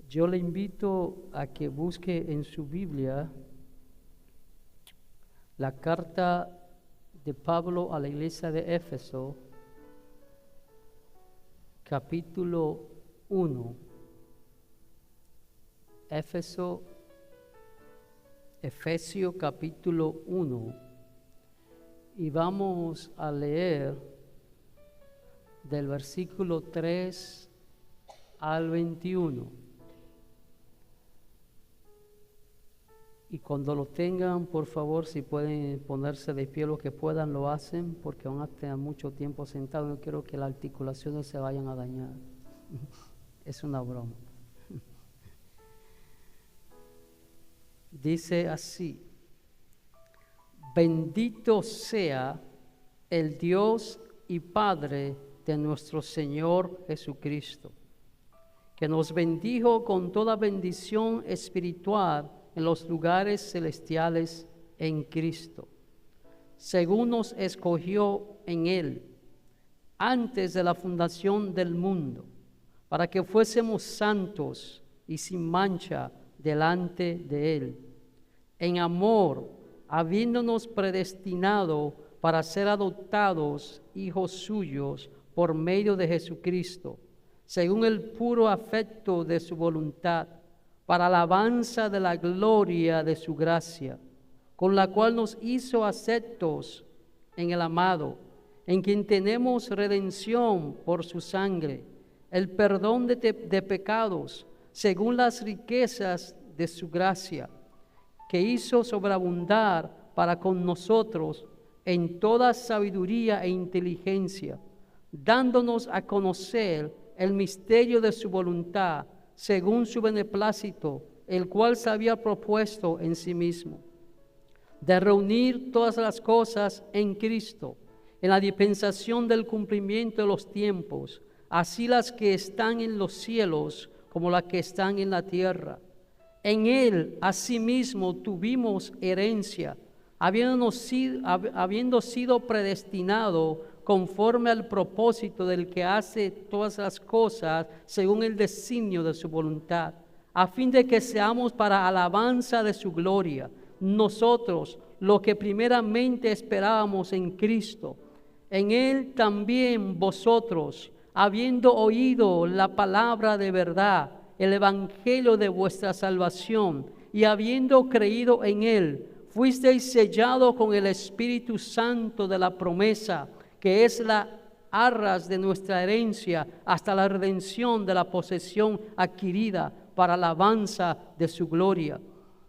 Yo le invito a que busque en su Biblia la carta de Pablo a la iglesia de Éfeso, capítulo 1. Efesios capítulo 1. Y vamos a leer del versículo 3 al 21. Y cuando lo tengan, por favor, si pueden ponerse de pie, lo que puedan lo hacen, porque van a tener mucho tiempo sentados. No quiero que las articulaciones se vayan a dañar. Es una broma. Dice así: bendito sea el Dios y Padre de nuestro Señor Jesucristo, que nos bendijo con toda bendición espiritual en los lugares celestiales en Cristo, según nos escogió en Él antes de la fundación del mundo, para que fuésemos santos y sin mancha delante de Él, en amor, habiéndonos predestinado para ser adoptados hijos suyos por medio de Jesucristo, según el puro afecto de su voluntad, para alabanza de la gloria de su gracia, con la cual nos hizo aceptos en el amado, en quien tenemos redención por su sangre, el perdón de pecados, según las riquezas de su gracia, que hizo sobreabundar para con nosotros en toda sabiduría e inteligencia, dándonos a conocer el misterio de su voluntad, según su beneplácito, el cual se había propuesto en sí mismo, de reunir todas las cosas en Cristo, en la dispensación del cumplimiento de los tiempos, así las que están en los cielos como las que están en la tierra. En Él, asimismo, tuvimos herencia, habiendo sido predestinado conforme al propósito del que hace todas las cosas según el designio de su voluntad, a fin de que seamos para alabanza de su gloria, nosotros, lo que primeramente esperábamos en Cristo. En Él también vosotros, habiendo oído la palabra de verdad, el evangelio de vuestra salvación, y habiendo creído en Él, fuisteis sellados con el Espíritu Santo de la promesa, que es la arras de nuestra herencia hasta la redención de la posesión adquirida para alabanza de su gloria.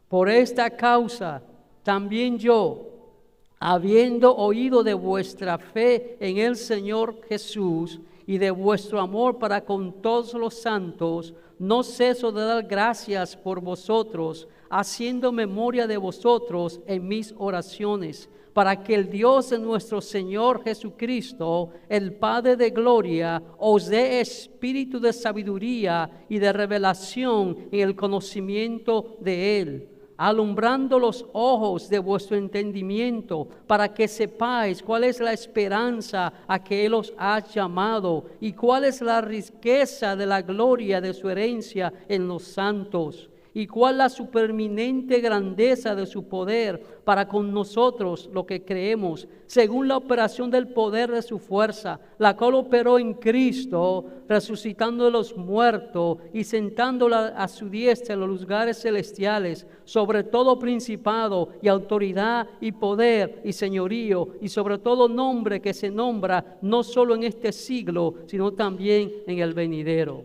Por esta causa también yo, habiendo oído de vuestra fe en el Señor Jesús y de vuestro amor para con todos los santos, no ceso de dar gracias por vosotros, haciendo memoria de vosotros en mis oraciones, para que el Dios de nuestro Señor Jesucristo, el Padre de gloria, os dé espíritu de sabiduría y de revelación en el conocimiento de Él, alumbrando los ojos de vuestro entendimiento, para que sepáis cuál es la esperanza a que Él os ha llamado y cuál es la riqueza de la gloria de su herencia en los santos, y cuál la supereminente grandeza de su poder para con nosotros lo que creemos, según la operación del poder de su fuerza, la cual operó en Cristo, resucitando de los muertos y sentándola a su diestra en los lugares celestiales, sobre todo principado y autoridad y poder y señorío, y sobre todo nombre que se nombra no solo en este siglo, sino también en el venidero.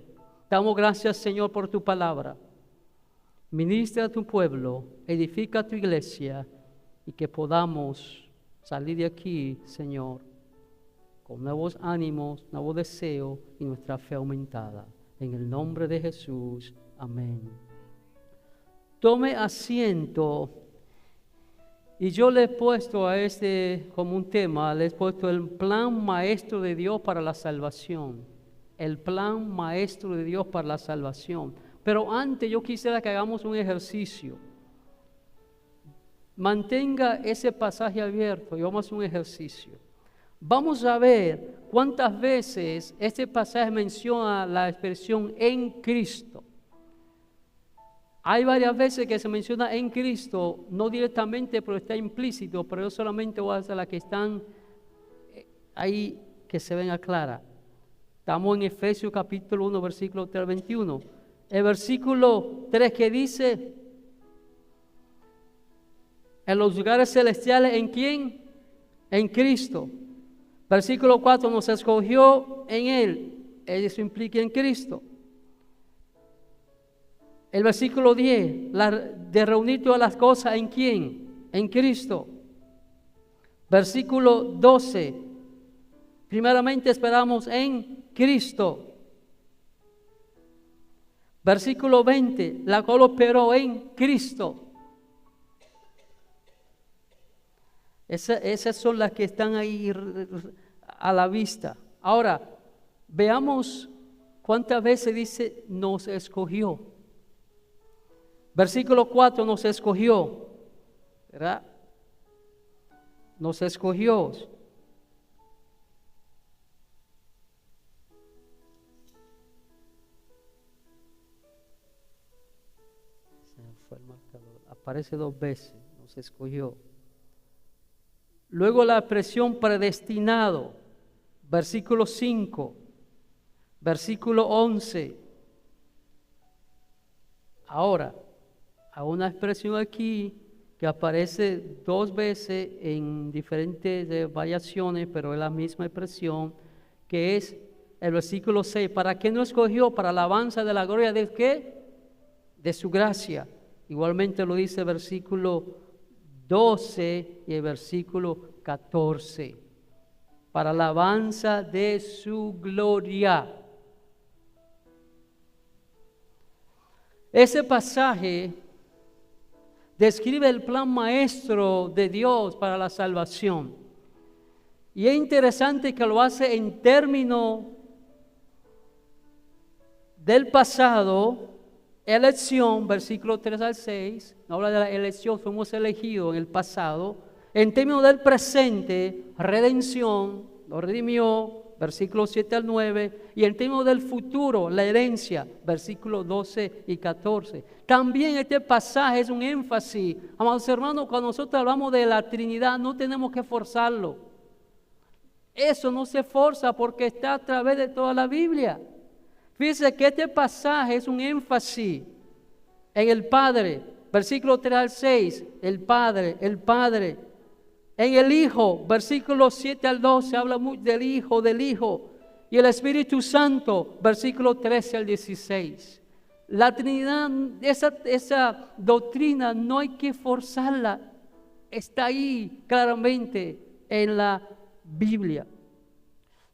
Damos gracias, Señor, por tu palabra. Ministra a tu pueblo, edifica tu iglesia, y que podamos salir de aquí, Señor, con nuevos ánimos, nuevos deseos y nuestra fe aumentada. En el nombre de Jesús, amén. Tome asiento. Y yo le he puesto a este como un tema, le he puesto el plan maestro de Dios para la salvación. El plan maestro de Dios para la salvación. Pero antes yo quisiera que hagamos un ejercicio. Mantenga ese pasaje abierto y vamos a hacer un ejercicio. Vamos a ver cuántas veces este pasaje menciona la expresión en Cristo. Hay varias veces que se menciona en Cristo, no directamente, pero está implícito, pero yo solamente voy a hacer las que están ahí que se ven a clara. Estamos en Efesios capítulo 1, versículo 3 al 21. El versículo 3 que dice, en los lugares celestiales, ¿en quién? En Cristo. Versículo 4, nos escogió en Él. Eso implica en Cristo. El versículo 10, de reunir todas las cosas, ¿en quién? En Cristo. Versículo 12, primeramente esperamos en Cristo. Versículo 20, la cual operó en Cristo. Esas son las que están ahí a la vista. Ahora, veamos cuántas veces dice nos escogió. Versículo 4, nos escogió, ¿verdad? Nos escogió. Fue el marcador. Aparece 2 veces, nos escogió. Luego la expresión predestinado, versículo 5, versículo 11. Ahora, hay una expresión aquí que aparece 2 veces en diferentes variaciones, pero es la misma expresión, que es el versículo 6. ¿Para qué nos escogió? Para la alabanza de la gloria de ¿qué? De su gracia. Igualmente lo dice el versículo 12 y el versículo 14. Para la alabanza de su gloria. Ese pasaje describe el plan maestro de Dios para la salvación. Y es interesante que lo hace en términos del pasado, elección, versículo 3 al 6, no habla de la elección, fuimos elegidos en el pasado. En términos del presente, redención, lo redimió, versículos 7 al 9, y en términos del futuro, la herencia, versículos 12 y 14. También este pasaje es un énfasis, amados hermanos, cuando nosotros hablamos de la Trinidad, no tenemos que forzarlo. Eso no se forza porque está a través de toda la Biblia. Fíjense que este pasaje es un énfasis en el Padre, versículo 3 al 6, el Padre. En el Hijo, versículos 7 al 12, habla mucho del Hijo. Y el Espíritu Santo, versículo 13 al 16. La Trinidad, esa doctrina no hay que forzarla. Está ahí claramente en la Biblia.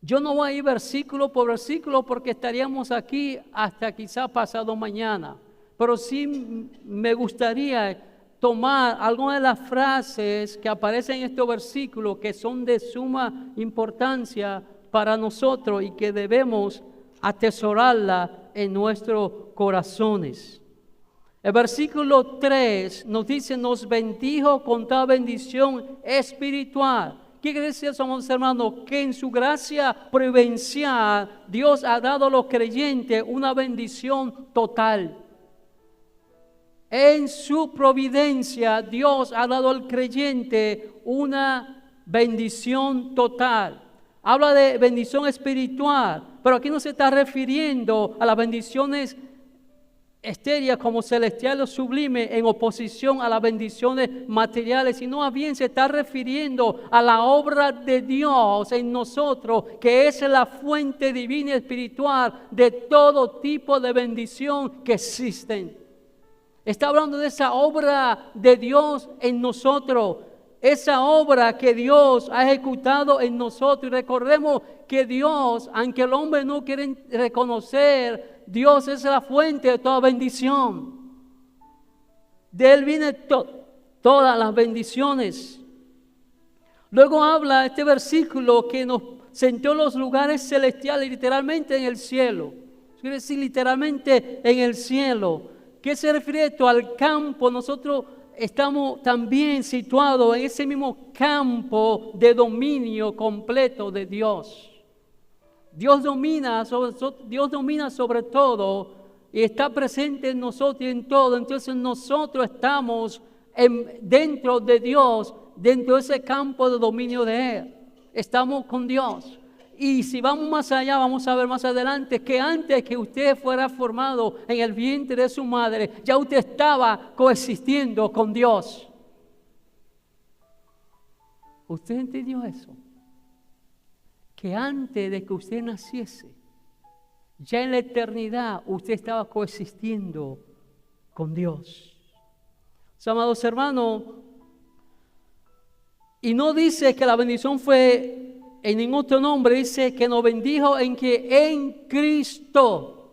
Yo no voy a ir versículo por versículo porque estaríamos aquí hasta quizá pasado mañana. Pero sí me gustaría tomar algunas de las frases que aparecen en estos versículos que son de suma importancia para nosotros y que debemos atesorarla en nuestros corazones. El versículo 3 nos dice, nos bendijo con toda bendición espiritual. ¿Qué quiere decir eso, amados hermanos? Que en su gracia providencial Dios ha dado a los creyentes una bendición total. En su providencia Dios ha dado al creyente una bendición total. Habla de bendición espiritual, pero aquí no se está refiriendo a las bendiciones exteriores como celestiales o sublimes en oposición a las bendiciones materiales, sino más bien se está refiriendo a la obra de Dios en nosotros, que es la fuente divina y espiritual de todo tipo de bendición que existen. Está hablando de esa obra de Dios en nosotros, esa obra que Dios ha ejecutado en nosotros. Y recordemos que Dios, aunque el hombre no quiere reconocer, Dios es la fuente de toda bendición. De Él vienen todas las bendiciones. Luego habla este versículo que nos sentó en los lugares celestiales, literalmente en el cielo. Quiere decir literalmente en el cielo. ¿Qué se refiere esto? Al campo. Nosotros estamos también situados en ese mismo campo de dominio completo de Dios. Dios domina sobre todo y está presente en nosotros y en todo. Entonces nosotros estamos dentro de Dios, dentro de ese campo de dominio de Él. Estamos con Dios. Y si vamos más allá, vamos a ver más adelante que antes que usted fuera formado en el vientre de su madre, ya usted estaba coexistiendo con Dios. ¿Usted entendió eso? Que antes de que usted naciese, ya en la eternidad usted estaba coexistiendo con Dios. Amados hermanos, y no dice que la bendición fue en ningún otro nombre, dice que nos bendijo en Cristo.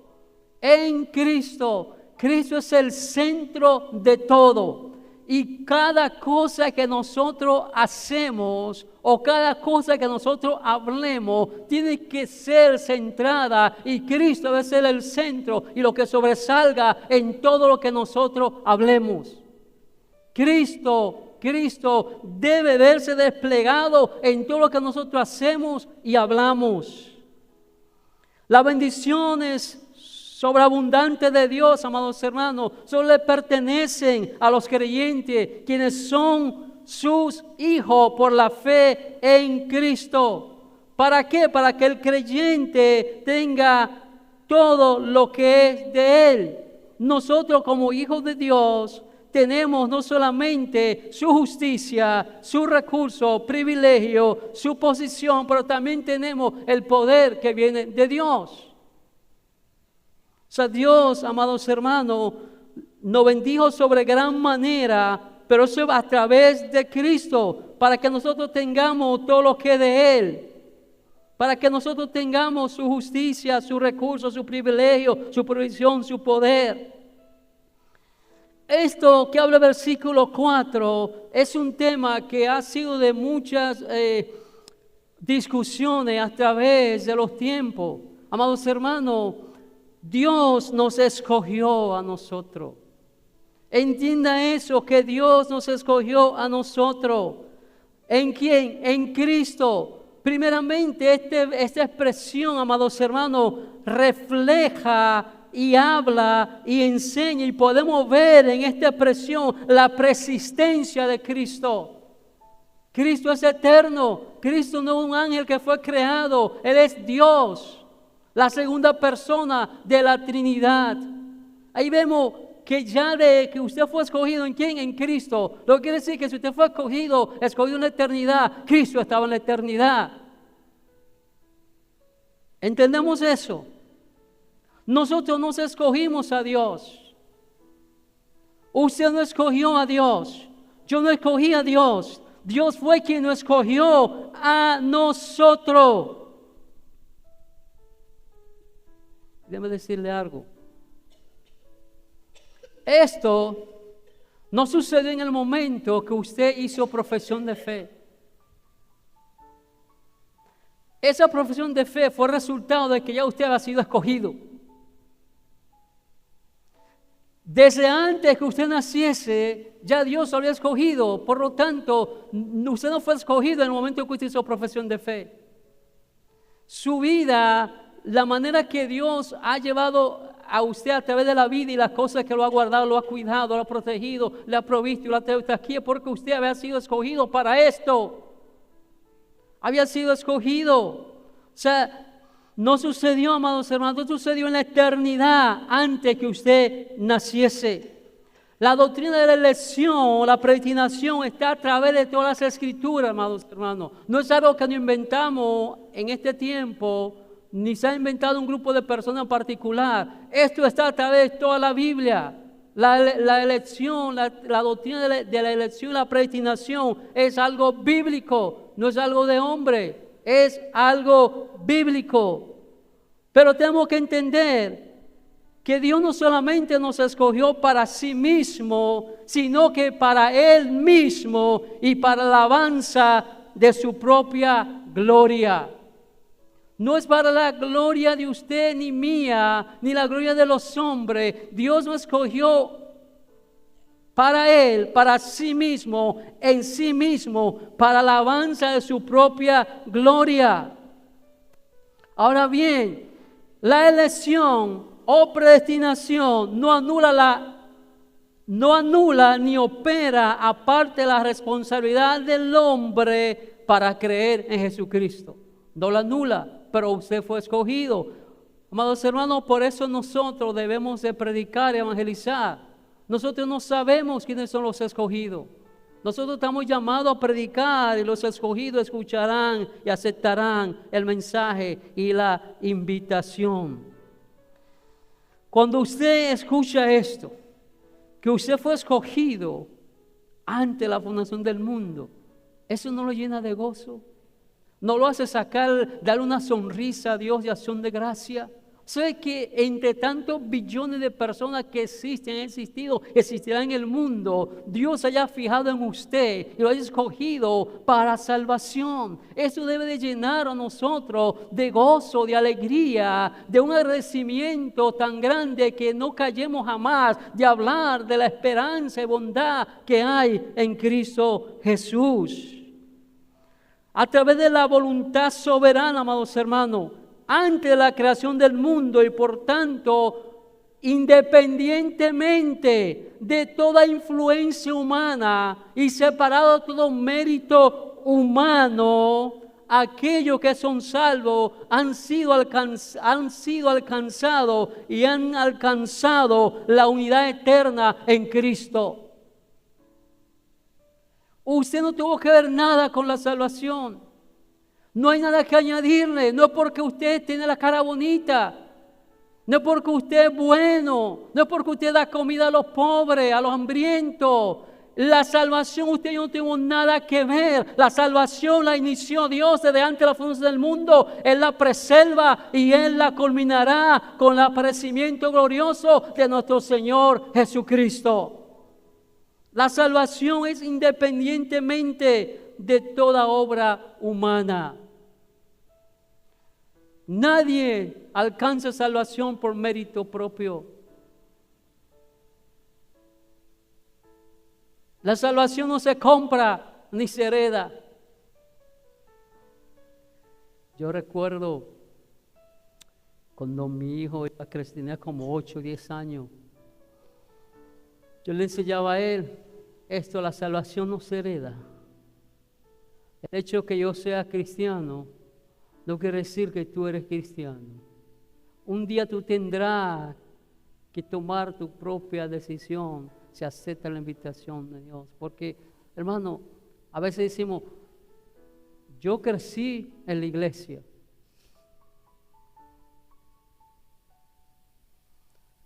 En Cristo. Cristo es el centro de todo. Y cada cosa que nosotros hacemos o cada cosa que nosotros hablemos tiene que ser centrada y Cristo debe ser el centro y lo que sobresalga en todo lo que nosotros hablemos. Cristo debe verse desplegado en todo lo que nosotros hacemos y hablamos. Las bendiciones sobreabundantes de Dios, amados hermanos, solo le pertenecen a los creyentes, quienes son sus hijos por la fe en Cristo. ¿Para qué? Para que el creyente tenga todo lo que es de Él. Nosotros como hijos de Dios tenemos no solamente su justicia, su recurso, privilegio, su posición, pero también tenemos el poder que viene de Dios. O sea, Dios, amados hermanos, nos bendijo sobre gran manera, pero eso a través de Cristo, para que nosotros tengamos todo lo que es de Él. Para que nosotros tengamos su justicia, su recurso, su privilegio, su provisión, su poder. Esto que habla el versículo 4 es un tema que ha sido de muchas discusiones a través de los tiempos. Amados hermanos, Dios nos escogió a nosotros. Entienda eso, que Dios nos escogió a nosotros. ¿En quién? En Cristo. Primeramente, esta expresión, amados hermanos, refleja y habla y enseña, y podemos ver en esta expresión la persistencia de Cristo. Cristo es eterno. Cristo no es un ángel que fue creado. Él es Dios, la segunda persona de la Trinidad. Ahí vemos que ya de que usted fue escogido, ¿en quién? En Cristo. Lo que quiere decir que si usted fue escogido en la eternidad, Cristo estaba en la eternidad. ¿Entendemos eso? Nosotros nos escogimos a Dios. Usted no escogió a Dios. Yo no escogí a Dios. Dios fue quien nos escogió a nosotros. Déjame decirle algo. Esto no sucedió en el momento que usted hizo profesión de fe. Esa profesión de fe fue resultado de que ya usted había sido escogido. Desde antes que usted naciese, ya Dios lo había escogido. Por lo tanto, usted no fue escogido en el momento en que usted hizo profesión de fe. Su vida, la manera que Dios ha llevado a usted a través de la vida y las cosas que lo ha guardado, lo ha cuidado, lo ha protegido, le ha provisto y lo ha traído hasta aquí, es porque usted había sido escogido para esto. Había sido escogido. O sea, no sucedió, amados hermanos, no sucedió en la eternidad antes que usted naciese. La doctrina de la elección, la predestinación está a través de todas las escrituras, amados hermanos. No es algo que nos inventamos en este tiempo, ni se ha inventado un grupo de personas en particular. Esto está a través de toda la Biblia. La elección, la doctrina de la elección y la predestinación es algo bíblico, no es algo de hombre, es algo bíblico. Pero tenemos que entender que Dios no solamente nos escogió para sí mismo, sino que para Él mismo y para la alabanza de su propia gloria. No es para la gloria de usted ni mía, ni la gloria de los hombres. Dios nos escogió para Él, para sí mismo, en sí mismo, para la alabanza de su propia gloria. Ahora bien, la elección o predestinación no anula ni opera aparte de la responsabilidad del hombre para creer en Jesucristo. No la anula, pero usted fue escogido. Amados hermanos, por eso nosotros debemos de predicar y evangelizar. Nosotros no sabemos quiénes son los escogidos. Nosotros estamos llamados a predicar y los escogidos escucharán y aceptarán el mensaje y la invitación. Cuando usted escucha esto, que usted fue escogido ante la fundación del mundo, eso no lo llena de gozo, no lo hace darle una sonrisa a Dios de acción de gracia. ¿Sabe que entre tantos billones de personas que existirán en el mundo, Dios haya fijado en usted y lo haya escogido para salvación? Eso debe de llenar a nosotros de gozo, de alegría, de un agradecimiento tan grande que no callemos jamás de hablar de la esperanza y bondad que hay en Cristo Jesús. A través de la voluntad soberana, amados hermanos, antes de la creación del mundo y por tanto, independientemente de toda influencia humana y separado de todo mérito humano, aquellos que son salvos han sido alcanzados y han alcanzado la unidad eterna en Cristo. Usted no tuvo que ver nada con la salvación. No hay nada que añadirle, no es porque usted tiene la cara bonita, no es porque usted es bueno, no es porque usted da comida a los pobres, a los hambrientos. La salvación usted y yo no tenemos nada que ver. La salvación la inició Dios desde antes de la fundación del mundo. Él la preserva y Él la culminará con el aparecimiento glorioso de nuestro Señor Jesucristo. La salvación es independientemente de toda obra humana. Nadie alcanza salvación por mérito propio. La salvación no se compra ni se hereda. Yo recuerdo cuando mi hijo tenía como 8 o 10 años. Yo le enseñaba a él esto: la salvación no se hereda. El hecho de que yo sea cristiano no quiere decir que tú eres cristiano. Un día tú tendrás que tomar tu propia decisión si aceptas la invitación de Dios. Porque, hermano, a veces decimos, yo crecí en la iglesia.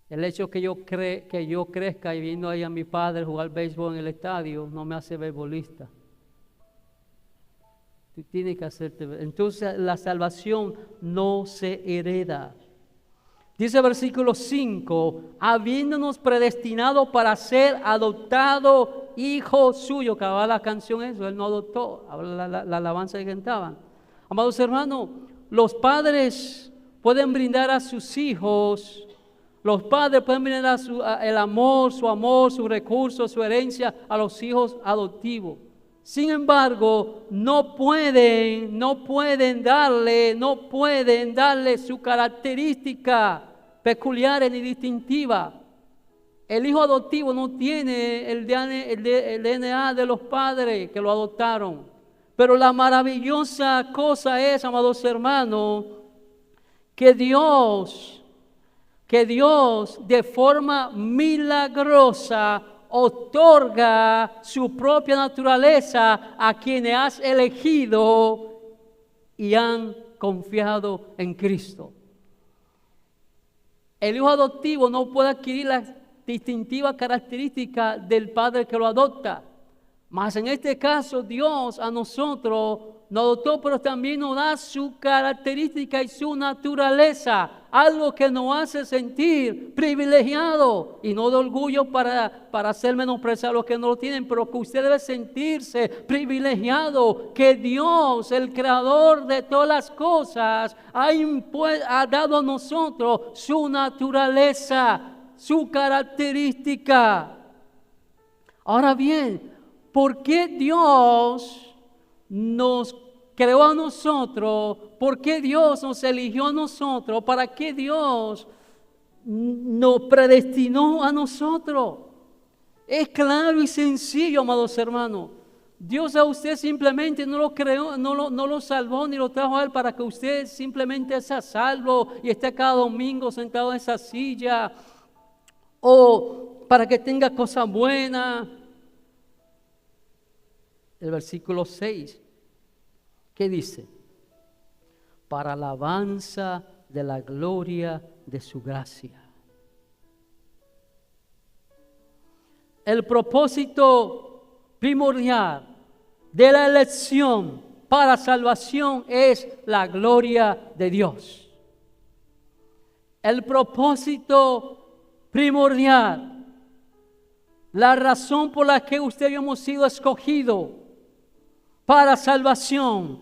El hecho que yo crezca y viendo ahí a mi padre jugar béisbol en el estadio no me hace beisbolista. Tú tienes que hacerte. Entonces la salvación no se hereda. Dice el versículo 5, habiéndonos predestinado para ser adoptado hijo suyo. Que habla la canción eso, él no adoptó, habla la alabanza que cantaban. Amados hermanos, los padres pueden brindar a sus hijos, los padres pueden brindar el amor, su recurso, su herencia a los hijos adoptivos. Sin embargo, no pueden darle su característica peculiar ni distintiva. El hijo adoptivo no tiene el DNA de los padres que lo adoptaron. Pero la maravillosa cosa es, amados hermanos, que Dios de forma milagrosa otorga su propia naturaleza a quienes has elegido y han confiado en Cristo. El hijo adoptivo no puede adquirir la distintiva característica del padre que lo adopta. Mas en este caso Dios a nosotros nos adoptó, pero también nos da su característica y su naturaleza, algo que nos hace sentir privilegiados y no de orgullo para hacer menospreciar a los que no lo tienen, pero que usted debe sentirse privilegiado, que Dios, el creador de todas las cosas, ha dado a nosotros su naturaleza, su característica. Ahora bien, ¿por qué Dios nos creó a nosotros? ¿Por qué Dios nos eligió a nosotros? ¿Para qué Dios nos predestinó a nosotros. Es claro y sencillo, amados hermanos. Dios a usted simplemente no lo creó, no lo salvó ni lo trajo a Él para que usted simplemente sea salvo y esté cada domingo sentado en esa silla, o para que tenga cosas buenas. El versículo 6, ¿qué dice? Para alabanza de la gloria de su gracia. El propósito primordial de la elección para salvación es la gloria de Dios. El propósito primordial, la razón por la que usted y yo hemos sido escogidos para salvación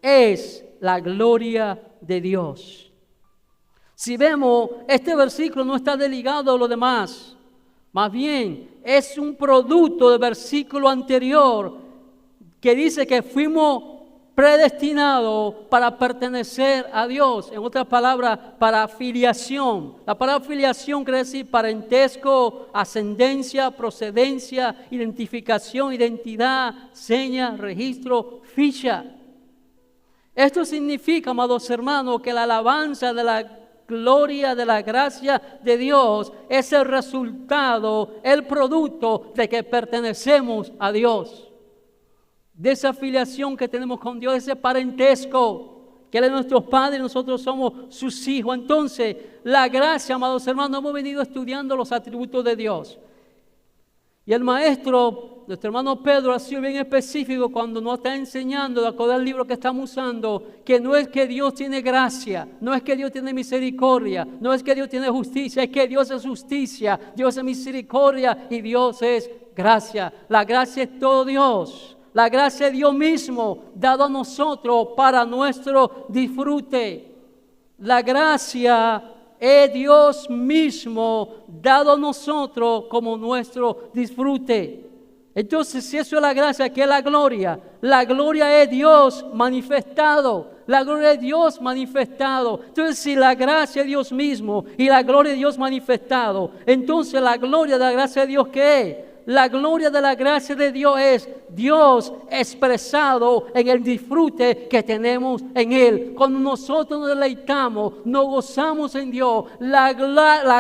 es la gloria de Dios. Si vemos, este versículo no está desligado a lo demás, más bien es un producto del versículo anterior que dice que fuimos predestinados para pertenecer a Dios. En otras palabras, para filiación. La palabra filiación quiere decir parentesco, ascendencia, procedencia, identificación, identidad, seña, registro, ficha. Esto significa, amados hermanos, que la alabanza de la gloria de la gracia de Dios es el resultado, el producto de que pertenecemos a Dios. De esa afiliación que tenemos con Dios, ese parentesco, que Él es nuestro Padre y nosotros somos sus hijos. Entonces, la gracia, amados hermanos, hemos venido estudiando los atributos de Dios. Y el maestro, nuestro hermano Pedro, ha sido bien específico cuando nos está enseñando, de acuerdo al libro que estamos usando, que no es que Dios tiene gracia, no es que Dios tiene misericordia, no es que Dios tiene justicia, es que Dios es justicia, Dios es misericordia y Dios es gracia. La gracia es todo Dios. La gracia de Dios mismo dado a nosotros para nuestro disfrute. La gracia es Dios mismo dado a nosotros como nuestro disfrute. Entonces, si eso es la gracia, ¿qué es la gloria? La gloria es Dios manifestado. La gloria de Dios manifestado. Entonces, si la gracia es Dios mismo y la gloria de Dios manifestado, entonces la gloria de la gracia de Dios, ¿qué es? La gloria de la gracia de Dios es Dios expresado en el disfrute que tenemos en Él. Cuando nosotros nos deleitamos, nos gozamos en Dios, la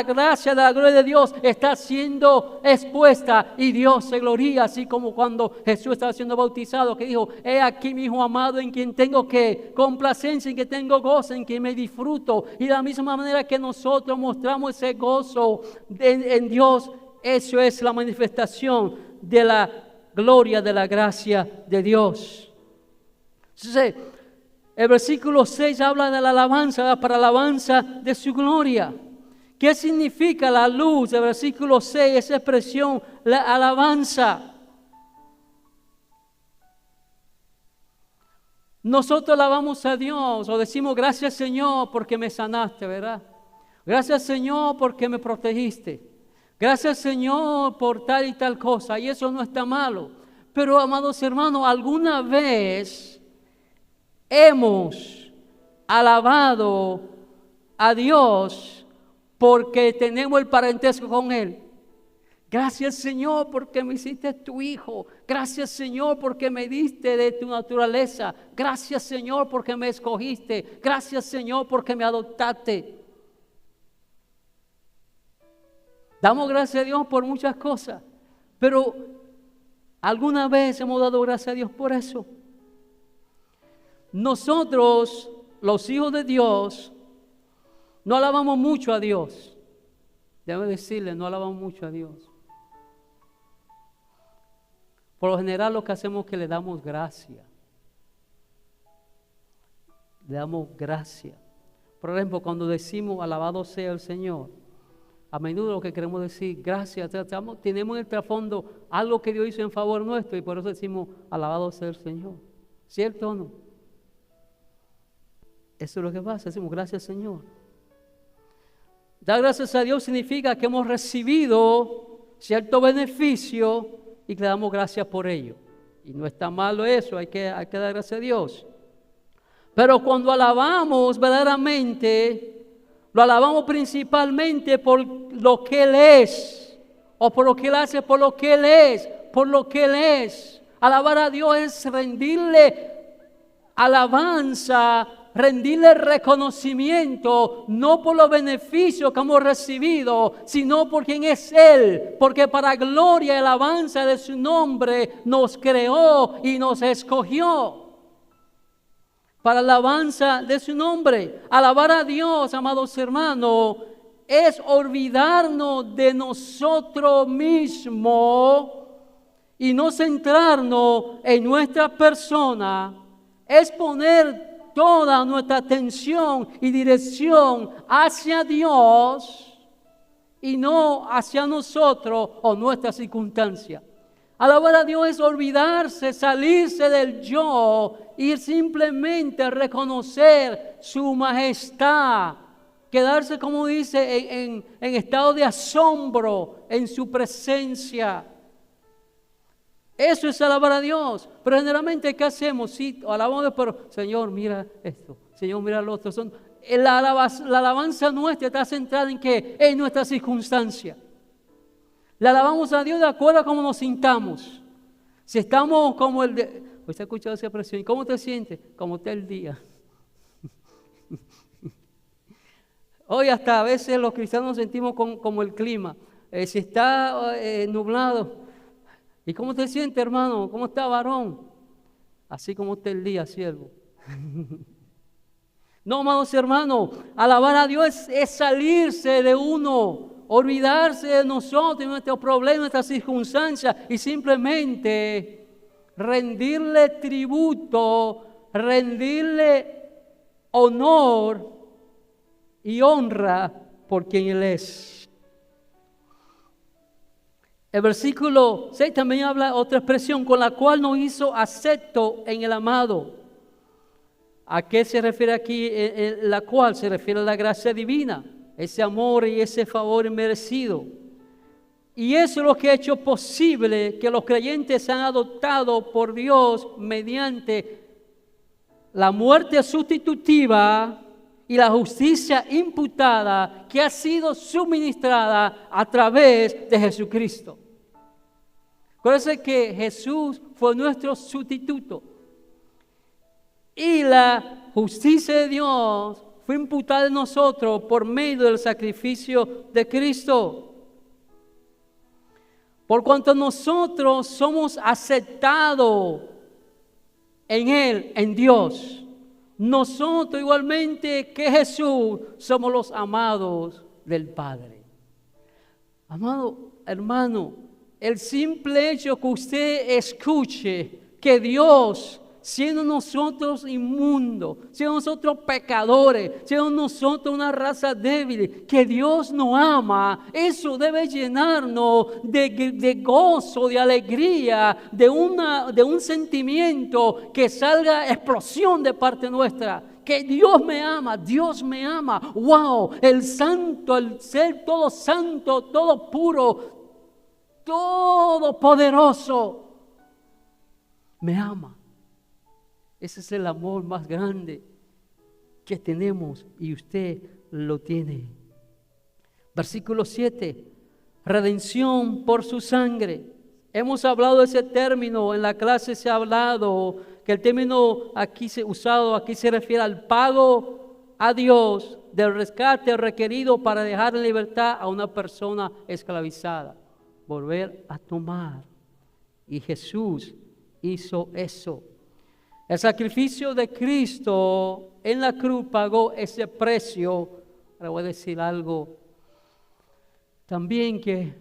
gracia de la gloria de Dios está siendo expuesta y Dios se gloria, así como cuando Jesús estaba siendo bautizado, que dijo: he aquí mi Hijo amado en quien tengo que complacencia, en quien tengo gozo, en quien me disfruto. Y de la misma manera que nosotros mostramos ese gozo en Dios, eso es la manifestación de la gloria de la gracia de Dios. Entonces, el versículo 6 habla de la alabanza, para alabanza de su gloria. ¿Qué significa la luz del versículo 6? Esa expresión, la alabanza. Nosotros alabamos a Dios o decimos: gracias, Señor, porque me sanaste, ¿verdad? Gracias, Señor, porque me protegiste. Gracias, Señor, por tal y tal cosa. Y eso no está malo. Pero, amados hermanos, ¿alguna vez hemos alabado a Dios porque tenemos el parentesco con Él? Gracias, Señor, porque me hiciste tu hijo. Gracias, Señor, porque me diste de tu naturaleza. Gracias, Señor, porque me escogiste. Gracias, Señor, porque me adoptaste. Damos gracias a Dios por muchas cosas, pero ¿alguna vez hemos dado gracias a Dios por eso? Nosotros, los hijos de Dios, no alabamos mucho a Dios. Déjame decirle, no alabamos mucho a Dios. Por lo general lo que hacemos es que le damos gracia. Le damos gracia. Por ejemplo, cuando decimos alabado sea el Señor, a menudo lo que queremos decir, gracias, tenemos en el trasfondo algo que Dios hizo en favor nuestro y por eso decimos, alabado sea el Señor. ¿Cierto o no? Eso es lo que pasa, decimos, gracias, Señor. Dar gracias a Dios significa que hemos recibido cierto beneficio y que le damos gracias por ello. Y no está malo eso, hay que dar gracias a Dios. Pero cuando alabamos verdaderamente, Lo alabamos principalmente por lo que Él es, o por lo que Él hace, por lo que Él es, por lo que Él es. Alabar a Dios es rendirle alabanza, rendirle reconocimiento, no por los beneficios que hemos recibido, sino por quien es Él, porque para gloria y alabanza de su nombre nos creó y nos escogió. Para alabanza de su nombre. Alabar a Dios, amados hermanos, es olvidarnos de nosotros mismos y no centrarnos en nuestra persona. Es poner toda nuestra atención y dirección hacia Dios y no hacia nosotros o nuestras circunstancias. Alabar a Dios es olvidarse, salirse del yo y simplemente reconocer su majestad. Quedarse, como dice, en estado de asombro en su presencia. Eso es alabar a Dios. Pero generalmente, ¿qué hacemos? Sí, alabamos a Dios, pero Señor, mira esto. Señor, mira lo otro. La alabanza nuestra está centrada en ¿qué? En nuestra circunstancia. Le alabamos a Dios de acuerdo a cómo nos sintamos. Si estamos como el de... ¿Usted ha escuchado esa expresión? ¿Cómo te sientes? Como está el día. Hoy hasta a veces los cristianos nos sentimos como el clima. Si está nublado. ¿Y cómo te sientes, hermano? ¿Cómo está, varón? Así como está el día, siervo. No, amados hermanos, alabar a Dios es salirse de uno. Olvidarse de nosotros, nuestros problemas, nuestras circunstancias y simplemente rendirle tributo, rendirle honor y honra por quien Él es. El versículo 6 también habla otra expresión con la cual nos hizo acepto en el amado. ¿A qué se refiere aquí? La cual se refiere a la gracia divina. Ese amor y ese favor inmerecido. Y eso es lo que ha hecho posible que los creyentes sean adoptados por Dios mediante la muerte sustitutiva y la justicia imputada que ha sido suministrada a través de Jesucristo. Acuérdense que Jesús fue nuestro sustituto. Y la justicia de Dios fue imputada en nosotros por medio del sacrificio de Cristo. Por cuanto nosotros somos aceptados en Él, en Dios, nosotros igualmente que Jesús somos los amados del Padre. Amado hermano, el simple hecho que usted escuche que Dios, siendo nosotros inmundos, siendo nosotros pecadores, siendo nosotros una raza débil, que Dios nos ama, eso debe llenarnos de gozo, de alegría, de un sentimiento que salga explosión de parte nuestra. Que Dios me ama, Dios me ama. Wow, el santo, el ser todo santo, todo puro, todo poderoso, me ama. Ese es el amor más grande que tenemos y usted lo tiene. Versículo 7, redención por su sangre. Hemos hablado de ese término, en la clase se ha hablado que el término aquí usado aquí se refiere al pago a Dios del rescate requerido para dejar en libertad a una persona esclavizada. Volver a tomar. Y Jesús hizo eso. El sacrificio de Cristo en la cruz pagó ese precio. Ahora voy a decir algo también que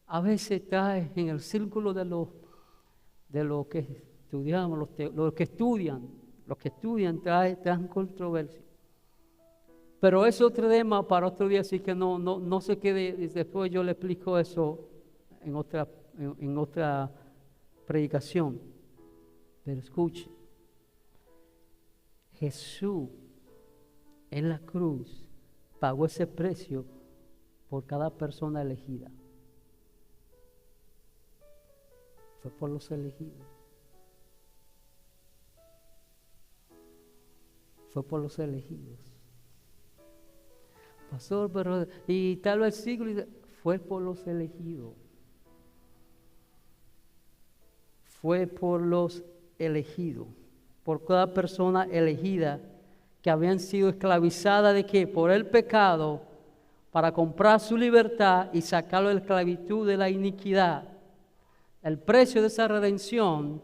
a veces trae en el círculo de lo que estudiamos, los que estudian traen controversia. Pero es otro tema para otro día, así que no se quede. Después yo le explico eso en otra predicación. Pero escuche, Jesús en la cruz pagó ese precio por cada persona elegida. Fue por los elegidos. Fue por los elegidos. Pastor, pero y tal versículo fue por los elegidos. Fue por los elegidos, por cada persona elegida que habían sido esclavizadas de qué? Por el pecado, para comprar su libertad y sacarlo de la esclavitud de la iniquidad. El precio de esa redención,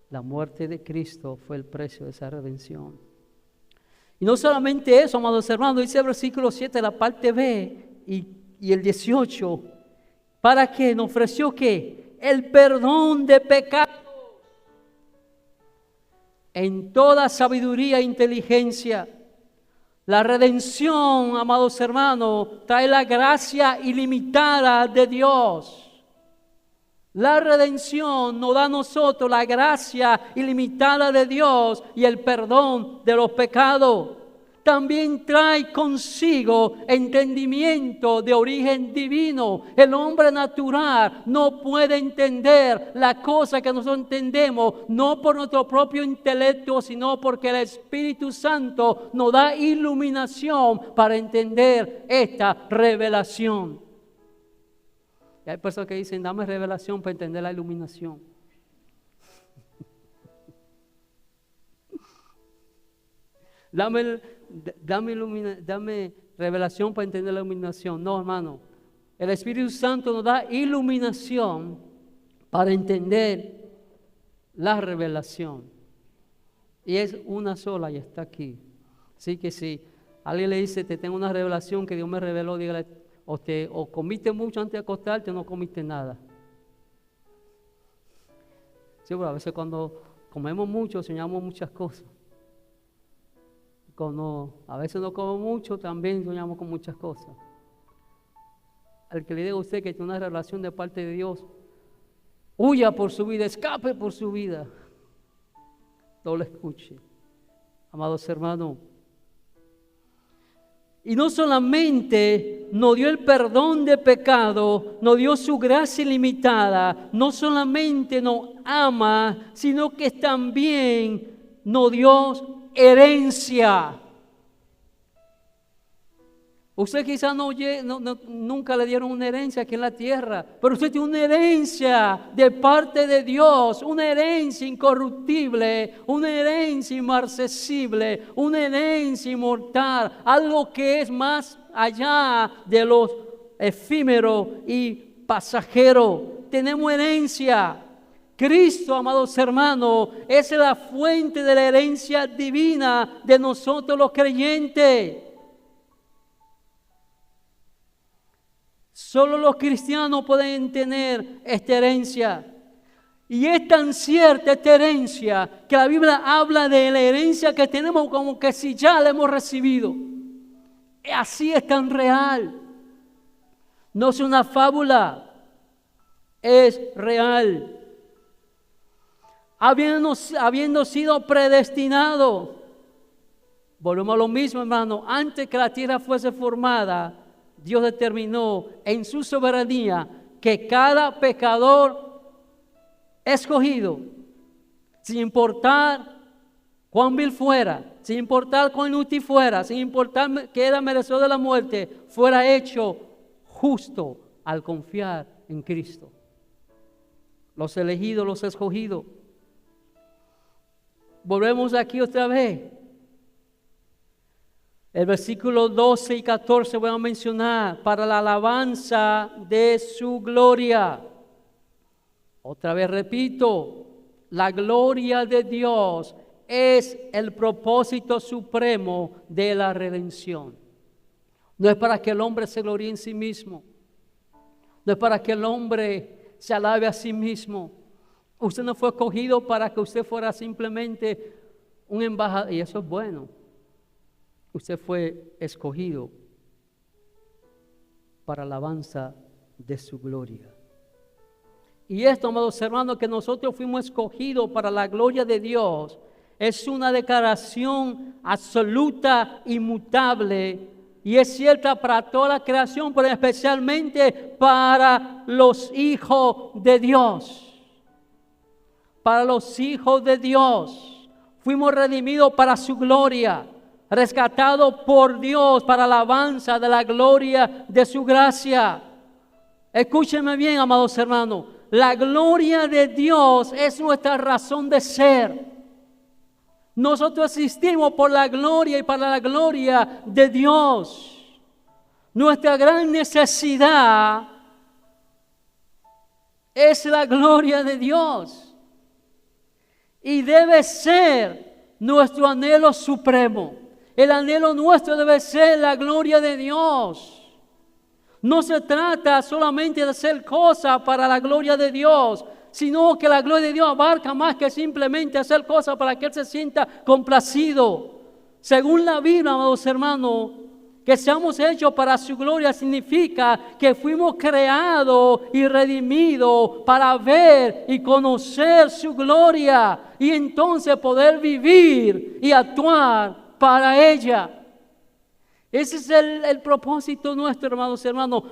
la muerte de Cristo fue el precio de esa redención. Y no solamente eso, amados hermanos, dice el versículo 7, la parte B y el 18, ¿para qué? Nos ofreció ¿qué? El perdón de pecados en toda sabiduría e inteligencia. La redención, amados hermanos, trae la gracia ilimitada de Dios. La redención nos da a nosotros la gracia ilimitada de Dios y el perdón de los pecados. También trae consigo entendimiento de origen divino. El hombre natural no puede entender la cosa que nosotros entendemos, no por nuestro propio intelecto, sino porque el Espíritu Santo nos da iluminación para entender esta revelación. Y hay personas que dicen, dame revelación para entender la iluminación. Dame revelación para entender la iluminación. No, hermano. El Espíritu Santo nos da iluminación para entender la revelación. Y es una sola y está aquí. Así que si alguien le dice, te tengo una revelación que Dios me reveló, dígale, o comiste mucho antes de acostarte o no comiste nada. Sí, pero a veces cuando comemos mucho soñamos muchas cosas. Cuando a veces no comemos mucho también soñamos con muchas cosas. Al que le diga a usted que tiene una revelación de parte de Dios, huya por su vida, escape por su vida. No lo escuche. Amados hermanos, y no solamente nos dio el perdón de pecado, nos dio su gracia ilimitada, no solamente nos ama, sino que también nos dio herencia. Usted quizás nunca le dieron una herencia aquí en la tierra, pero usted tiene una herencia de parte de Dios, una herencia incorruptible, una herencia inmarcesible, una herencia inmortal, algo que es más allá de los efímeros y pasajeros. Tenemos herencia. Cristo, amados hermanos, es la fuente de la herencia divina de nosotros los creyentes. Solo los cristianos pueden tener esta herencia. Y es tan cierta esta herencia que la Biblia habla de la herencia que tenemos como que si ya la hemos recibido. Así es tan real. No es una fábula, es real. Habiendo sido predestinado, volvemos a lo mismo, hermano, antes que la tierra fuese formada, Dios determinó en su soberanía que cada pecador escogido, sin importar cuán vil fuera, sin importar cuán inútil fuera, sin importar que era merecedor de la muerte, fuera hecho justo al confiar en Cristo. Los elegidos, los escogidos. Volvemos aquí otra vez. El versículo 12 y 14 voy a mencionar, para la alabanza de su gloria. Otra vez repito, la gloria de Dios es el propósito supremo de la redención. No es para que el hombre se gloríe en sí mismo. No es para que el hombre se alabe a sí mismo. Usted no fue escogido para que usted fuera simplemente un embajador, y eso es bueno. Usted fue escogido para la alabanza de su gloria. Y esto, amados hermanos, que nosotros fuimos escogidos para la gloria de Dios, es una declaración absoluta, inmutable, y es cierta para toda la creación, pero especialmente para los hijos de Dios. Para los hijos de Dios. Fuimos redimidos para su gloria. rescatado por Dios para alabanza de la gloria de su gracia. Escúchenme bien, amados hermanos, la gloria de Dios es nuestra razón de ser. Nosotros existimos por la gloria y para la gloria de Dios. Nuestra gran necesidad es la gloria de Dios. Y debe ser nuestro anhelo supremo. El anhelo nuestro debe ser la gloria de Dios. No se trata solamente de hacer cosas para la gloria de Dios, sino que la gloria de Dios abarca más que simplemente hacer cosas para que Él se sienta complacido. Según la Biblia, amados hermanos, que seamos hechos para su gloria significa que fuimos creados y redimidos para ver y conocer su gloria y entonces poder vivir y actuar para ella. Ese es el propósito nuestro, hermanos.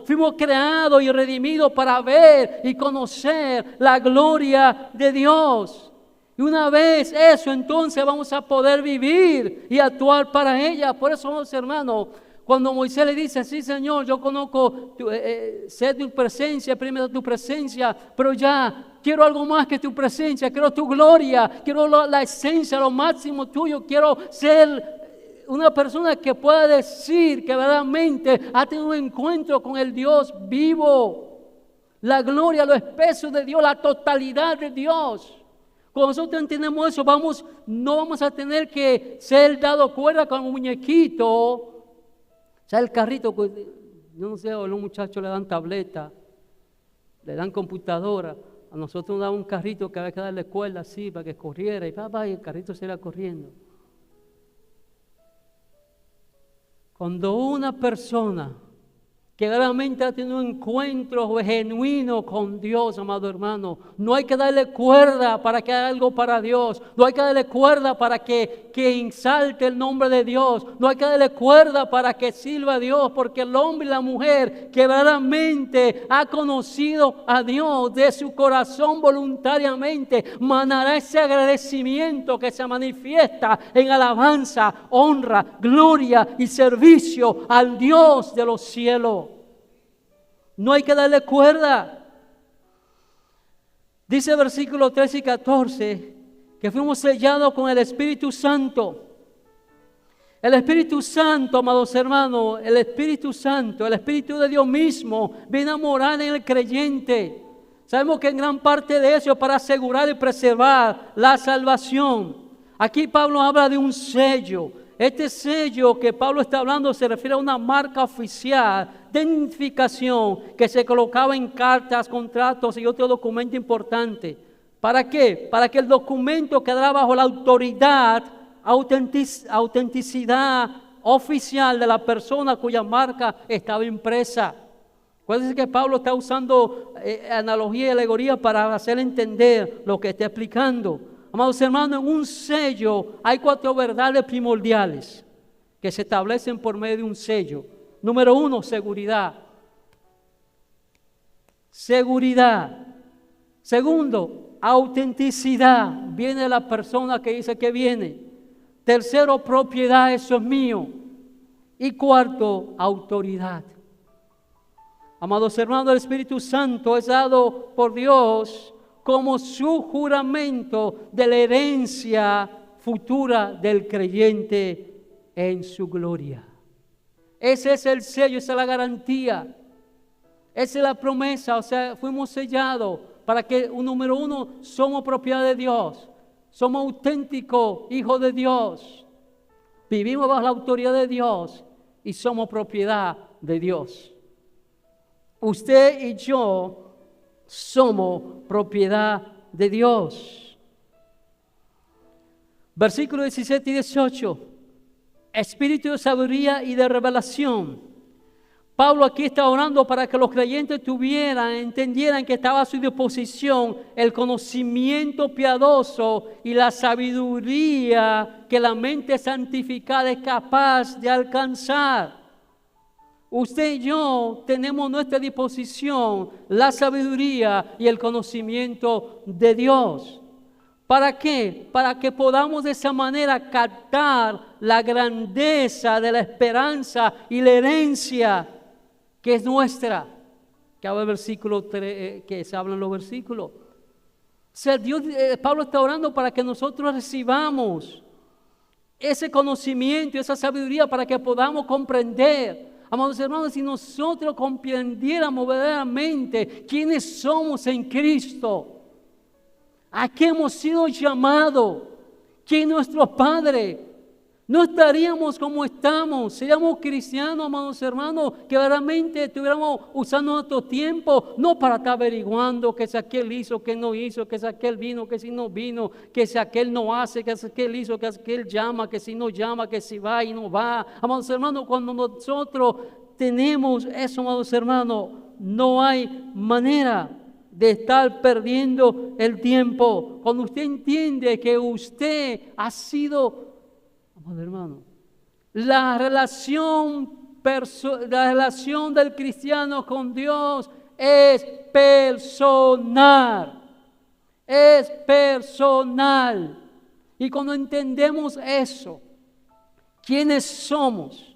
Fuimos creados y redimidos para ver y conocer la gloria de Dios. Y una vez eso, entonces vamos a poder vivir y actuar para ella. Por eso, hermanos, cuando Moisés le dice, sí, Señor, yo conozco, sé tu presencia, primero tu presencia, pero ya quiero algo más que tu presencia, quiero tu gloria, quiero la esencia, lo máximo tuyo, quiero ser una persona que pueda decir que verdaderamente ha tenido un encuentro con el Dios vivo. La gloria, lo espeso de Dios, la totalidad de Dios. Cuando nosotros entendemos eso, no vamos a tener que ser dado cuerda con un muñequito. O sea, el carrito, yo no sé, a los muchachos le dan tableta, le dan computadora. A nosotros nos dan un carrito que había que darle cuerda así para que corriera y el carrito se iba corriendo. Cuando una persona que realmente ha tenido un encuentro genuino con Dios, amado hermano, no hay que darle cuerda para que haga algo para Dios, no hay que darle cuerda para que ensalte el nombre de Dios, no hay que darle cuerda para que sirva a Dios, porque el hombre y la mujer que verdaderamente ha conocido a Dios de su corazón voluntariamente, manará ese agradecimiento que se manifiesta en alabanza, honra, gloria y servicio al Dios de los cielos. No hay que darle cuerda. Dice el versículo 13 y 14 que fuimos sellados con el Espíritu Santo. El Espíritu Santo, amados hermanos, el Espíritu Santo, el Espíritu de Dios mismo viene a morar en el creyente. Sabemos que en gran parte de eso es para asegurar y preservar la salvación. Aquí Pablo habla de un sello. Este sello que Pablo está hablando se refiere a una marca oficial de identificación que se colocaba en cartas, contratos y otro documento importante. ¿Para qué? Para que el documento quedara bajo la autoridad, autenticidad oficial de la persona cuya marca estaba impresa. Acuérdense que Pablo está usando analogía y alegoría para hacer entender lo que está explicando. Amados hermanos, en un sello hay 4 verdades primordiales que se establecen por medio de un sello. Número 1, seguridad. Seguridad. Segundo, autenticidad. Viene la persona que dice que viene. Tercero, propiedad, eso es mío. Y cuarto, autoridad. Amados hermanos, el Espíritu Santo es dado por Dios como su juramento de la herencia futura del creyente en su gloria. Ese es el sello, esa es la garantía, esa es la promesa. O sea, fuimos sellados para que, número 1, somos propiedad de Dios, somos auténticos hijos de Dios, vivimos bajo la autoridad de Dios y somos propiedad de Dios. Usted y yo somos propiedad de Dios. Versículos 17 y 18. Espíritu de sabiduría y de revelación. Pablo aquí está orando para que los creyentes entendieran que estaba a su disposición el conocimiento piadoso y la sabiduría que la mente santificada es capaz de alcanzar. Usted y yo tenemos a nuestra disposición la sabiduría y el conocimiento de Dios. ¿Para qué? Para que podamos de esa manera captar la grandeza de la esperanza y la herencia que es nuestra. Que habla el versículo 3, que se habla en los versículos. O sea, Pablo está orando para que nosotros recibamos ese conocimiento, esa sabiduría para que podamos comprender. Amados hermanos, si nosotros comprendiéramos verdaderamente quiénes somos en Cristo, a qué hemos sido llamados, quién es nuestro Padre, no estaríamos como estamos. Seríamos cristianos, amados hermanos, que realmente estuviéramos usando nuestro tiempo, no para estar averiguando que si aquel hizo, que no hizo, que si aquel vino, que si no vino, que si aquel no hace, que si aquel hizo, que si aquel llama, que si no llama, que si va y no va. Amados hermanos, cuando nosotros tenemos eso, amados hermanos, no hay manera de estar perdiendo el tiempo. Cuando usted entiende que usted ha sido, amado hermano, la relación del cristiano con Dios es personal. Es personal. Y cuando entendemos eso, quiénes somos,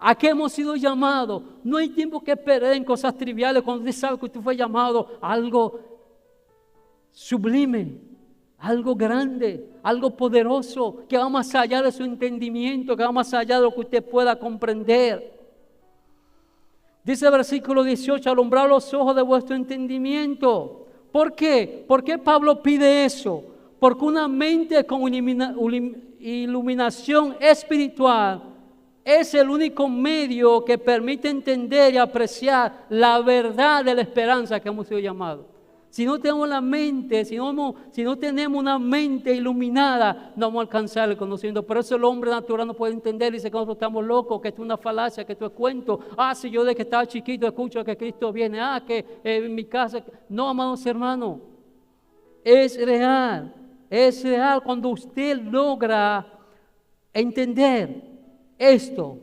a qué hemos sido llamados, no hay tiempo que perder en cosas triviales cuando usted sabe que usted fue llamado a algo sublime, algo grande, algo poderoso, que va más allá de su entendimiento, que va más allá de lo que usted pueda comprender. Dice el versículo 18, alumbrar los ojos de vuestro entendimiento. ¿Por qué? ¿Por qué Pablo pide eso? Porque una mente con iluminación espiritual es el único medio que permite entender y apreciar la verdad de la esperanza que hemos sido llamados. Si no tenemos la mente, si no tenemos una mente iluminada, no vamos a alcanzar el conocimiento. Por eso el hombre natural no puede entender, dice que nosotros estamos locos, que esto es una falacia, que esto es cuento. Si yo desde que estaba chiquito escucho que Cristo viene, que en mi casa. No, amados hermanos, es real cuando usted logra entender esto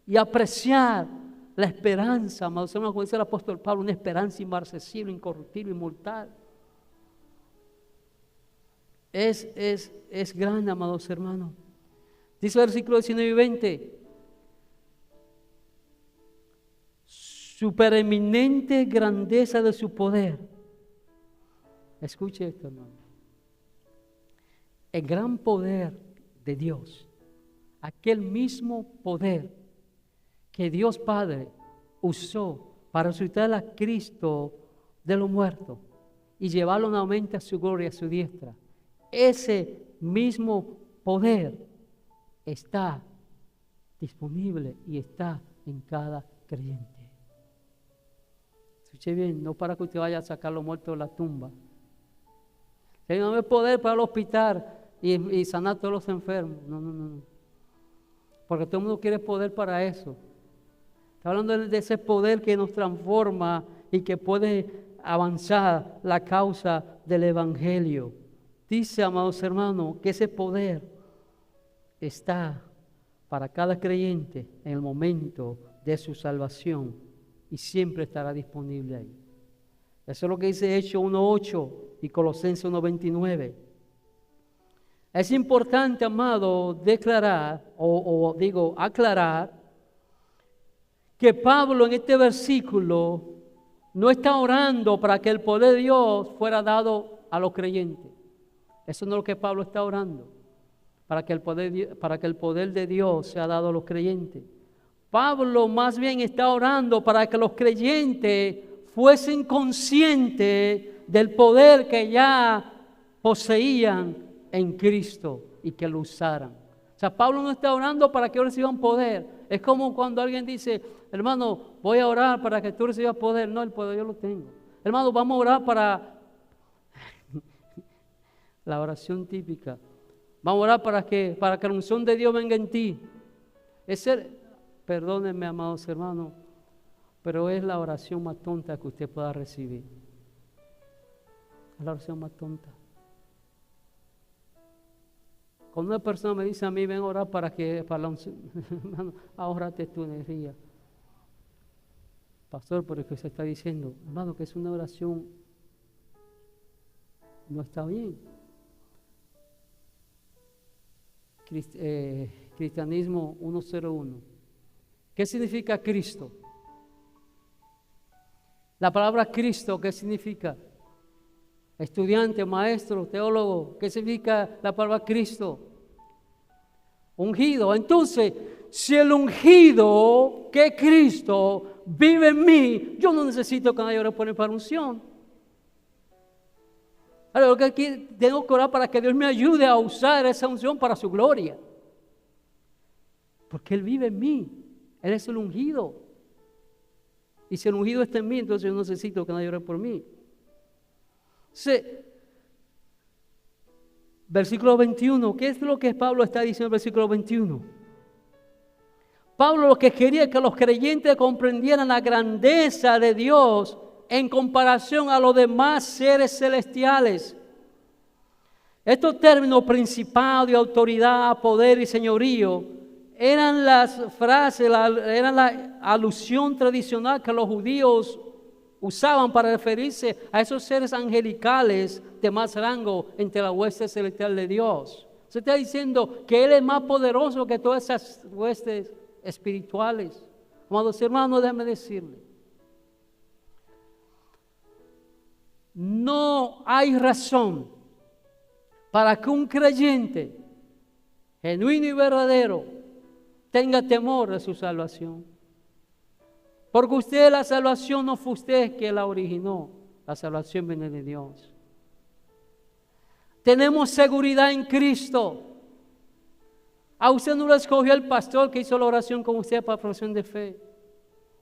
y apreciar la esperanza, amados hermanos, como dice el apóstol Pablo, una esperanza inmarcesible, incorruptible, inmortal. Es grande, amados hermanos. Dice el versículo 19 y 20. Supereminente grandeza de su poder. Escuche esto, hermano. El gran poder de Dios, aquel mismo poder que Dios Padre usó para resucitar a Cristo de los muertos y llevarlo nuevamente a su gloria, a su diestra. Ese mismo poder está disponible y está en cada creyente. Escuche bien, no para que usted vaya a sacar los muertos de la tumba. No hay poder para el hospital y sanar a todos los enfermos. No. Porque todo el mundo quiere poder para eso. Está hablando de ese poder que nos transforma y que puede avanzar la causa del Evangelio. Dice, amados hermanos, que ese poder está para cada creyente en el momento de su salvación y siempre estará disponible ahí. Eso es lo que dice Hechos 1:8 y Colosenses 1:29. Es importante, amado, declarar aclarar que Pablo en este versículo no está orando para que el poder de Dios fuera dado a los creyentes. Eso no es lo que Pablo está orando, para que el poder de Dios sea dado a los creyentes. Pablo más bien está orando para que los creyentes fuesen conscientes del poder que ya poseían en Cristo y que lo usaran. O sea, Pablo no está orando para que ellos reciban poder. Es como cuando alguien dice, hermano, voy a orar para que tú recibas poder. No, el poder yo lo tengo. Hermano, vamos a orar para la oración típica. Vamos a orar para que la unción de Dios venga en ti. Perdónenme, amados hermanos, pero es la oración más tonta que usted pueda recibir. Es la oración más tonta. Cuando una persona me dice a mí, ven a orar para la unción, hermano, ahórrate tu energía. Pastor, pero es que se está diciendo, hermano, que es una oración no está bien. Cristianismo 101. ¿Qué significa Cristo? La palabra Cristo, ¿qué significa? Estudiante, maestro, teólogo, ¿qué significa la palabra Cristo? Ungido. Entonces, si el ungido, que es Cristo, vive en mí, yo no necesito que nadie ore por mi para unción. Ahora, lo que aquí tengo que orar para que Dios me ayude a usar esa unción para su gloria. Porque Él vive en mí. Él es el ungido. Y si el ungido está en mí, entonces yo no necesito que nadie ore por mí. Sí. Versículo 21. ¿Qué es lo que Pablo está diciendo en el versículo 21? Pablo lo que quería es que los creyentes comprendieran la grandeza de Dios en comparación a los demás seres celestiales. Estos términos, principado y autoridad, poder y señorío, eran las frases, eran la alusión tradicional que los judíos usaban para referirse a esos seres angelicales de más rango entre la hueste celestial de Dios. Se está diciendo que Él es más poderoso que todas esas huestes espirituales. Amados hermanos, déjenme decirle, no hay razón para que un creyente genuino y verdadero tenga temor de su salvación. Porque la salvación no fue usted que la originó, la salvación viene de Dios. Tenemos seguridad en Cristo. A usted no lo escogió el pastor que hizo la oración con usted para profesión de fe.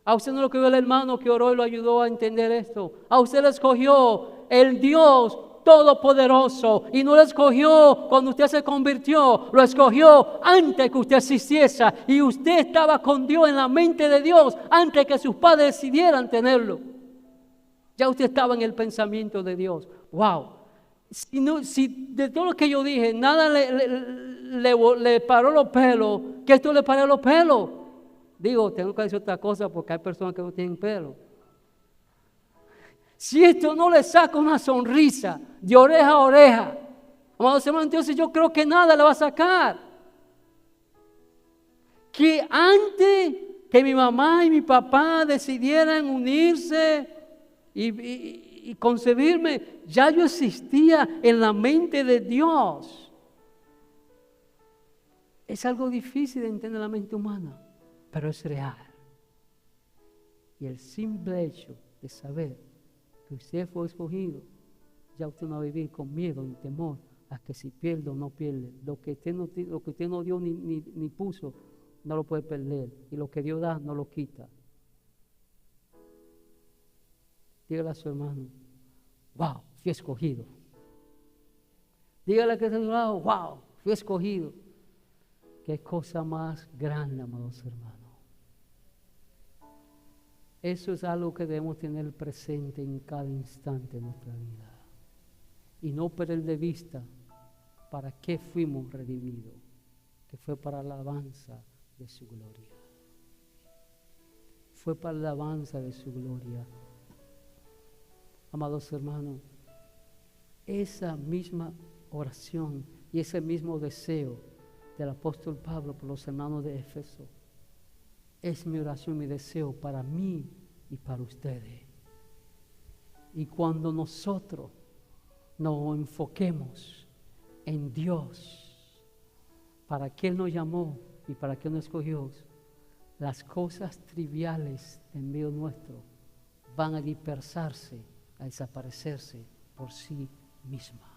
A usted no lo escogió el hermano que oró y lo ayudó a entender esto. A usted lo escogió el Dios Todopoderoso. Y no lo escogió cuando usted se convirtió. Lo escogió antes que usted existiese. Y usted estaba con Dios en la mente de Dios antes que sus padres decidieran tenerlo. Ya usted estaba en el pensamiento de Dios. ¡Wow! Si de todo lo que yo dije, nada le paró los pelos, que esto le paró los pelos. Digo, tengo que decir otra cosa porque hay personas que no tienen pelo. Si esto no le saca una sonrisa de oreja a oreja, amados hermanos, entonces yo creo que nada le va a sacar. Que antes que mi mamá y mi papá decidieran unirse y concebirme, ya yo existía en la mente de Dios. Es algo difícil de entender la mente humana, pero es real. Y el simple hecho de saber que usted fue escogido, ya usted no va a vivir con miedo ni temor a que si pierde o no pierde. Lo que usted no dio ni puso, no lo puede perder. Y lo que Dios da, no lo quita. Dígale a su hermano, wow, fui escogido. Dígale que está a su lado, wow, fui escogido. Qué cosa más grande, amados hermanos. Eso es algo que debemos tener presente en cada instante de nuestra vida. Y no perder de vista para qué fuimos redimidos, que fue para la alabanza de su gloria. Fue para la alabanza de su gloria. Amados hermanos, esa misma oración y ese mismo deseo del apóstol Pablo por los hermanos de Éfeso es mi oración, mi deseo para mí y para ustedes. Y cuando nosotros nos enfoquemos en Dios, para que Él nos llamó y para que Él nos escogió, las cosas triviales en medio nuestro van a dispersarse, a desaparecerse por sí mismas.